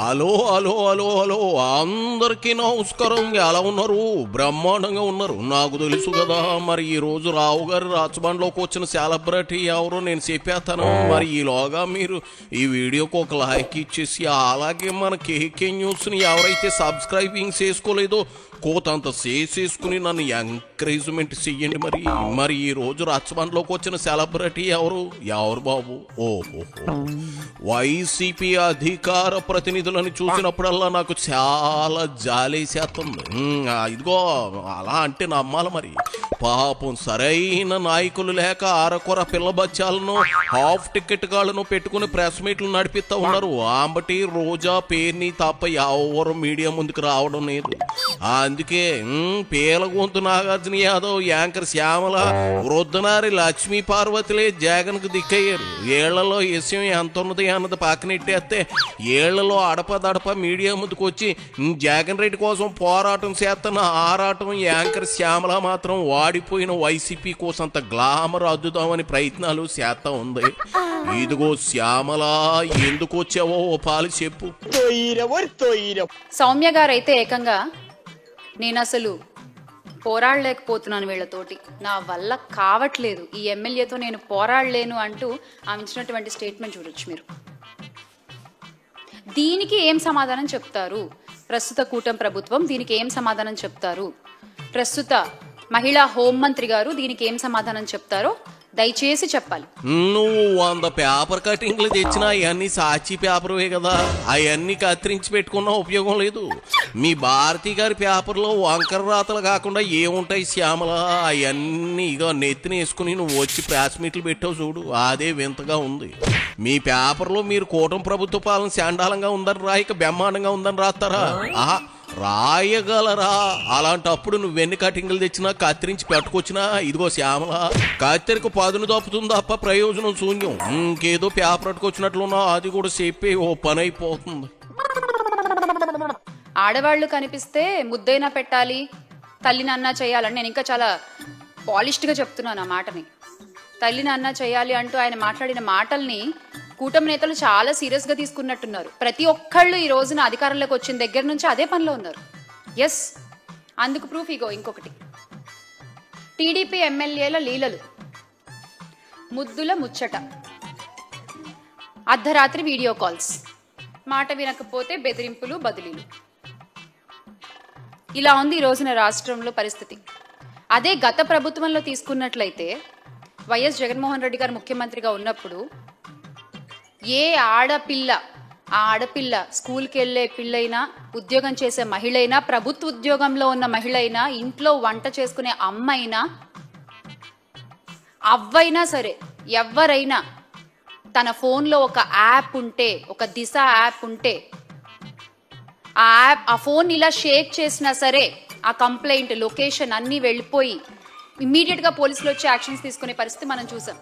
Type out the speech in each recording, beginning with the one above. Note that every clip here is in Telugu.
హలో హలో హలో హలో అందరికీ నమస్కారం. ఎలా ఉన్నారు? బ్రహ్మాండంగా ఉన్నారు, నాకు తెలుసు కదా. మరి ఈ రోజు రావు గారు రాచబండ్లోకి వచ్చిన సెలబ్రిటీ ఎవరో నేను చెప్పేస్తాను. మరి ఈలోగా మీరు ఈ వీడియోకి ఒక లైక్ ఇచ్చేసి, అలాగే మన కేకే న్యూస్ని ఎవరైతే సబ్స్క్రైబింగ్ చేసుకోలేదో కోతంత చేసేసుకుని నన్ను ఎంకరేజ్మెంట్ చెయ్యండి. మరి ఈ రోజు రాచబండ్లోకి వచ్చిన సెలబ్రిటీ ఎవరు బాబు? ఓహో, వైసీపీ అధికార ప్రతినిధులను చూసినప్పుడల్లా నాకు చాలా జాలేసేస్తుంది. ఇదిగో అలా అంటే నమ్మాలి. మరి పాపం సరైన నాయకులు లేక అరకొర పిల్ల బచ్చాలను హాఫ్ టికెట్ గాళ్ళను పెట్టుకుని ప్రెస్ మీట్లు నడిపిస్తా ఉన్నారు. అంబటి రోజా పేరుని తప్ప ఎవరు మీడియా ముందుకు రావడం లేదు. అందుకే పేల గొంతు నాగార్జున యాదవ్, యాంకర్ శ్యామల, వృద్ధనారి లక్ష్మీ పార్వతిలే జగన్ కు దిక్కయ్యారు. ఏళ్లలో విషయం ఎంత ఉన్నది అన్నది పక్కనెట్టేస్తే ఏళ్లలో అడపదడప మీడియా ముందుకు వచ్చి జగన్ రెడ్డి కోసం పోరాటం చేస్తున్న ఆరాటం యాంకర్ శ్యామల మాత్రం వాడిపోయిన వైసీపీ కోసంత గ్లామర్ అద్దుదామని ప్రయత్నాలు చేస్తా ఉంది. ఇదిగో శ్యామల, ఎందుకు వచ్చావో ఓ పాలు చెప్పు. సౌమ్య గారైతే ఏకంగా నేను అసలు పోరాడలేకపోతున్నాను, వీళ్ళతోటి నా వల్ల కావట్లేదు, ఈ ఎమ్మెల్యేతో నేను పోరాడలేను అంటూ ఆమె ఇచ్చినటువంటి స్టేట్మెంట్ చూడొచ్చు మీరు. దీనికి ఏం సమాధానం చెప్తారు ప్రస్తుత కూటమి ప్రభుత్వం? దీనికి ఏం సమాధానం చెప్తారు ప్రస్తుత మహిళా హోంమంత్రి గారు? దీనికి ఏం సమాధానం చెప్తారో దయచేసి చెప్పాలి. నువ్వు 100 పేపర్ కటింగ్లు తెచ్చినా అవన్నీ సాక్షి పేపర్వే కదా, అవన్నీ కత్తిరించి పెట్టుకున్నా ఉపయోగం లేదు. మీ భారతి గారి పేపర్లో వంకర రాతలు కాకుండా ఏముంటాయి శ్యామల? అవన్నీ ఇక నెత్తిన వేసుకుని నువ్వు వచ్చి ప్రెస్ మీట్లు పెట్టావు చూడు, అదే వింతగా ఉంది. మీ పేపర్లో మీరు కూటమి ప్రభుత్వ పాలన శాండాలంగా ఉందని రాయిక బ్రహ్మాండంగా ఉందని రాస్తారా? రాయగలరా? అలాంటప్పుడు నువ్వెన్ని కటింగ్లు తెచ్చినా కత్తిరించి పెట్టుకొచ్చినా ఇదిగో శ్యామల, కత్తిరికి పదును తప్పుతుంది తప్ప ప్రయోజనం శూన్యం. ఇంకేదో పేపర్ పట్టుకొచ్చినట్లున్నా అది కూడా చెప్పి ఓ పని అయిపోతుంది. ఆడవాళ్లు కనిపిస్తే ముద్దైనా పెట్టాలి, తల్లిని అన్నా చేయాలని నేను ఇంకా చాలా పాలిష్డ్గా చెప్తున్నాను ఆ మాటని. తల్లిని అన్నా చేయాలి అంటూ ఆయన మాట్లాడిన మాటల్ని కూటమి నేతలు చాలా సీరియస్ గా తీసుకున్నట్టున్నారు. ప్రతి ఒక్కళ్ళు ఈ రోజున అధికారంలోకి వచ్చిన దగ్గర నుంచి అదే పనిలో ఉన్నారు. ఎస్, అందుకు ప్రూఫ్ ఇగో ఇంకొకటి. టీడీపీ ఎమ్మెల్యేల లీలలు, ముద్దుల ముచ్చట, అర్ధరాత్రి వీడియో కాల్స్, మాట వినకపోతే బెదిరింపులు బదిలీలు. ఇలా ఉంది ఈ రోజున రాష్ట్రంలో పరిస్థితి. అదే గత ప్రభుత్వంలో తీసుకున్నట్లయితే వైఎస్ జగన్మోహన్ రెడ్డి గారు ముఖ్యమంత్రిగా ఉన్నప్పుడు ఏ ఆడపిల్ల స్కూల్కి వెళ్ళే పిల్లైనా, ఉద్యోగం చేసే మహిళైనా, ప్రభుత్వ ఉద్యోగంలో ఉన్న మహిళైనా, ఇంట్లో వంట చేసుకునే అమ్మైనా, అవ్వైనా సరే ఎవరైనా తన ఫోన్లో ఒక యాప్ ఉంటే, ఒక దిశ యాప్ ఉంటే, ఆ ఫోన్ ఇలా షేక్ చేసినా సరే ఆ కంప్లైంట్ లొకేషన్ అన్నీ వెళ్ళిపోయి ఇమ్మీడియట్ గా పోలీసులు వచ్చి యాక్షన్స్ తీసుకునే పరిస్థితి మనం చూసాం.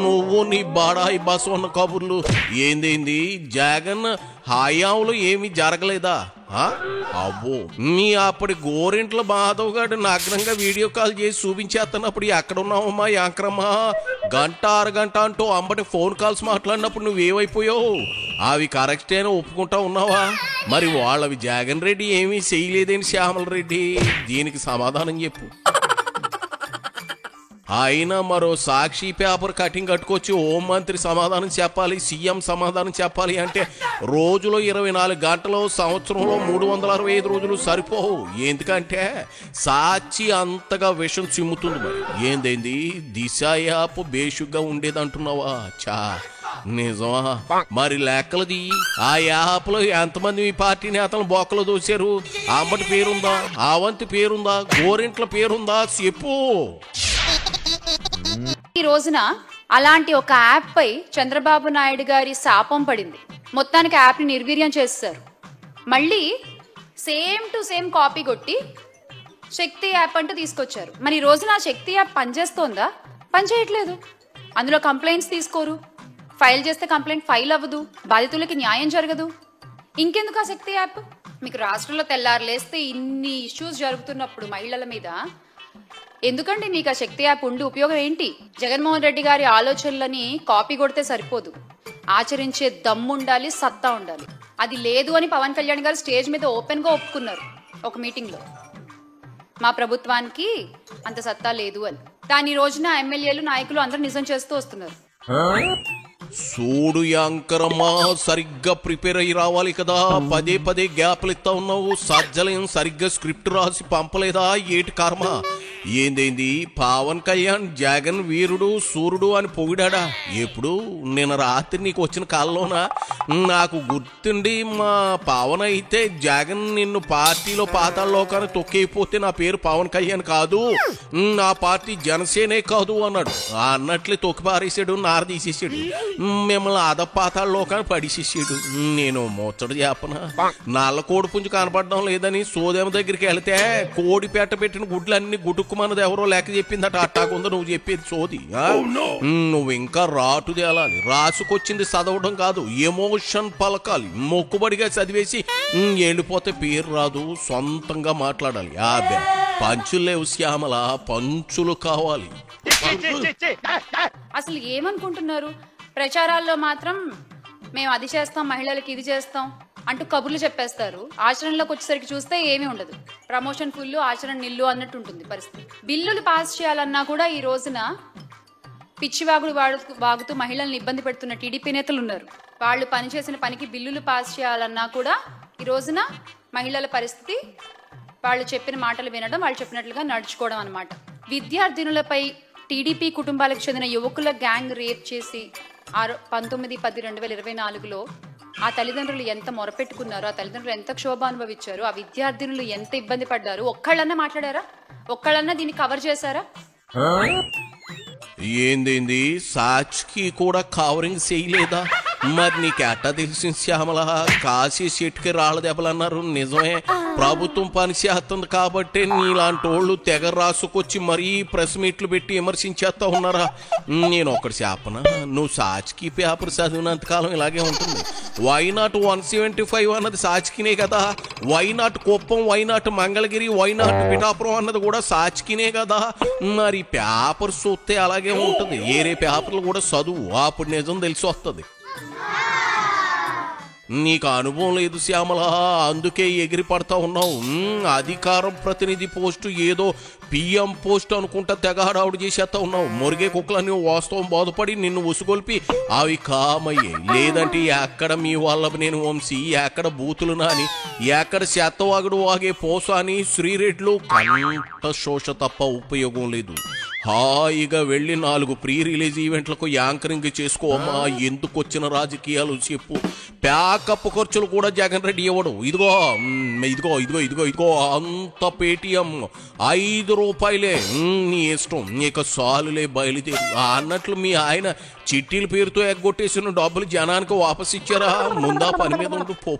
నువ్వు నీ బాడాయి బసవన్న కబుర్లు ఏందేంది? జగన్ హయాంలో ఏమీ జరగలేదా? అబ్బో, మీ అప్పటి గోరింట్ల మాధవ్ గారు నగ్నంగా వీడియో కాల్ చేసి చూపించేస్తున్నప్పుడు ఎక్కడున్నావమ్మా యాంకరమ్మా? గంట అరగంట అంటూ అంబటి ఫోన్ కాల్స్ మాట్లాడినప్పుడు నువ్వేమైపోయావు? అవి కరెక్టేనా ఒప్పుకుంటా ఉన్నావా? మరి వాళ్ళవి జగన్ రెడ్డి ఏమీ చేయలేదేని శ్యామల రెడ్డి? దీనికి సమాధానం చెప్పు. అయినా మరో సాక్షి పేపర్ కటింగ్ కట్టుకొచ్చి హోంమంత్రి సమాధానం చెప్పాలి, సీఎం సమాధానం చెప్పాలి అంటే రోజులో 24 గంటలు, సంవత్సరంలో 365 రోజులు సరిపోవు. ఎందుకంటే సాక్షి అంతగా విషం చిమ్ముతుంది. మరి ఏందేంది దిశ యాప్ బేషుగ్గా ఉండేదంటున్నావా? నిజమా? మరి లెక్కలది ఆ యాప్ లో ఎంతమంది మీ పార్టీ నేతలు బొక్కలు దోశారు? అంబటి పేరుందా? అవంతి పేరుందా? గోరింట్ల పేరుందా? చెప్పు. ఈ రోజున అలాంటి ఒక యాప్ పై చంద్రబాబు నాయుడు గారి శాపం పడింది. మొత్తానికి యాప్ ని నిర్వీర్యం చేస్తారు. మళ్ళీ సేమ్ టు సేమ్ కాపీ కొట్టి శక్తి యాప్ అంటూ తీసుకొచ్చారు. మరి ఈ రోజున శక్తి యాప్ పనిచేస్తోందా? పనిచేయట్లేదు. అందులో కంప్లైంట్స్ తీసుకోరు, ఫైల్ చేస్తే కంప్లైంట్ ఫైల్ అవ్వదు, బాధితులకి న్యాయం జరగదు. ఇంకెందుకు ఆ శక్తి యాప్? మీకు రాష్ట్రంలో తెల్లారులేస్తే ఇన్ని ఇష్యూస్ జరుగుతున్నప్పుడు మహిళల మీద ఎందుకండి మీకు ఆ శక్తి యాప్ ఉండి ఉపయోగం ఏంటి? జగన్మోహన్ రెడ్డి గారి ఆలోచనలని కాపీ కొడితే సరిపోదు, ఆచరించే దమ్ముండాలి, సత్తా ఉండాలి. అది లేదు అని పవన్ కళ్యాణ్ గారు స్టేజ్ మీద ఓపెన్ గా ఒప్పుకున్నారు ఒక మీటింగ్ లో. మా ప్రభుత్వానికి అంత సత్తా లేదు అని. దాని రోజున ఎమ్మెల్యేలు, నాయకులు అందరూ నిజం చేస్తూ వస్తున్నారు. చూడు యాంకరమ్మా, సరిగ్గా ప్రిపేర్ అయ్యి రావాలి కదా. పదే పదే గ్యాప్లు ఇస్తా ఉన్నావు. సజ్జలేం సరిగ్గా స్క్రిప్ట్ రాసి పంపలేదా? ఏటి కర్మ. ఏందేంది పవన్ కళ్యాణ్ జగన్ వీరుడు సూర్యుడు అని పొగిడాడా? ఎప్పుడు? నిన్న రాత్రి నీకు వచ్చిన కాలంలోనా? నాకు గుర్తుండి మా పవన్ అయితే జగన్ నిన్ను పార్టీలో పాతాళలోకాన్ని తొక్కేయిపోతే నా పేరు పవన్ కళ్యాణ్ కాదు, నా పార్టీ జనసేనే కాదు అన్నాడు. అన్నట్లే తొక్కి పారేసాడు, నార తీసేసాడు, మిమ్మల్ని అదపాతాళలోకాన్ని పడిసేసాడు. నేను ముచ్చట చెప్పనా, నల్ల కోడి పుంజు కనపడడం లేదని సోదేమ దగ్గరికి వెళితే కోడి పెట్టిన గుడ్లన్నీ గుడుక్కుమన్నది ఎవరో లెక్క చెప్పిందట. అట్టాకుందో నువ్వు చెప్పేది సోది. నువ్వు ఇంకా రాటు తేలాలి. రాసుకొచ్చింది చదవడం కాదు, ఎమోషన్ పలకాలి. మొక్కుబడిగా చదివేసి వెళ్ళిపోతే పేరు రాదు, సొంతంగా మాట్లాడాలి. అబ్బే పంచులు లేవు శ్యామల, పంచులు కావాలి. అసలు ఏమనుకుంటున్నారు? ప్రచారాల్లో మాత్రం మేము అది చేస్తాం, మహిళలకి ఇది చేస్తాం అంటూ కబుర్లు చెప్పేస్తారు. ఆచరణలోకి వచ్చేసరికి చూస్తే ఏమీ ఉండదు. ప్రమోషన్ ఫుల్, ఆచరణ నిల్లు అన్నట్టు ఉంటుంది పరిస్థితి. బిల్లులు పాస్ చేయాలన్నా కూడా ఈ రోజున పిచ్చివాగుడు వాగుతూ మహిళల్ని ఇబ్బంది పెడుతున్న టీడీపీ నేతలు ఉన్నారు. వాళ్ళు పనిచేసిన పనికి బిల్లులు పాస్ చేయాలన్నా కూడా ఈ రోజున మహిళల పరిస్థితి వాళ్ళు చెప్పిన మాటలు వినడం, వాళ్ళు చెప్పినట్లుగా నడుచుకోవడం అన్నమాట. విద్యార్థినులపై టీడీపీ కుటుంబాలకు చెందిన యువకుల గ్యాంగ్ రేప్ చేసి 19/10/2024లో ఆ తల్లిదండ్రులు ఎంత మొరపెట్టుకున్నారో, ఆ తల్లిదండ్రులు ఎంత క్షోభ అనుభవించారు, ఆ విద్యార్థినులు ఎంత ఇబ్బంది పడ్డారు, ఒక్కళ్ళన్నా మాట్లాడారా? ఒక్కళ్ళన్నా దీన్ని కవర్ చేశారా? ఏందేంది సాచ్కి కూడా కవరింగ్ చేయలేదా? మరి నీకు ఎట్టా తెలిసింది శ్యామల? కాశీ చెట్టుకి రాళ్ళ దెబ్బలన్నారు నిజమే. ప్రభుత్వం పని చేస్తుంది కాబట్టి నీలాంటి వాళ్ళు తెగ రాసుకొచ్చి మరీ ప్రెస్ మీట్లు పెట్టి విమర్శించేస్తా ఉన్నారా? నేను ఒకటి చెప్పనా, నువ్వు సాచ్కి పేపర్ చదివినంతకాలం ఇలాగే ఉంటుంది. వైనాట్ 175 అన్నది సాచ్కినే కదా. Why not Kuppam, why not Mangalagiri, why not Pithapuram అన్నది కూడా సాచ్కినే కదా. మరి పేపర్ చూస్తే అలాగే ఉంటుంది. ఏరే పేపర్లు కూడా చదువు, అప్పుడు నిజం తెలిసి వస్తుంది. నీకు అనుభవం లేదు శ్యామల, అందుకే ఎగిరి పడతా ఉన్నావు. అధికారం ప్రతినిధి పోస్టు ఏదో పిఎం పోస్ట్ అనుకుంటా తెగ హడావుడు చేసేస్తా ఉన్నావు. మురిగే కుక్కలన్నీ వాస్తవం బాధపడి నిన్ను ఉసుగొల్పి అవి కామయ్యాయి. లేదంటే ఎక్కడ మీ వాళ్ళ నేను వంశీ, ఎక్కడ బూతులు నాని, ఎక్కడ శాతవాగుడు వాగే పోసాని, శ్రీరెడ్లు కంట శోష తప్ప ఉపయోగం లేదు. హాయిగా వెళ్ళి 4 ప్రీ రిలీజ్ ఈవెంట్లకు యాంకరింగ్ చేసుకోమా. ఎందుకు వచ్చిన రాజకీయాలు చెప్పు. ప్యాకప్ ఖర్చులు కూడా జగన్ రెడ్డి ఇవ్వడు. ఇదిగో ఇదిగో ఇదిగో ఇదిగో ఇదిగో అంత పేటిఎం 5 రూపాయలే, నీ ఇష్టం, ఇక సాలులే బయలుదేరు అన్నట్లు మీ ఆయన చిట్టీల పేరుతో ఎగ్గొట్టేసిన డబ్బులు జనానికి వాపస్ ఇచ్చారా? ముందా పని మీద ఉండు పో.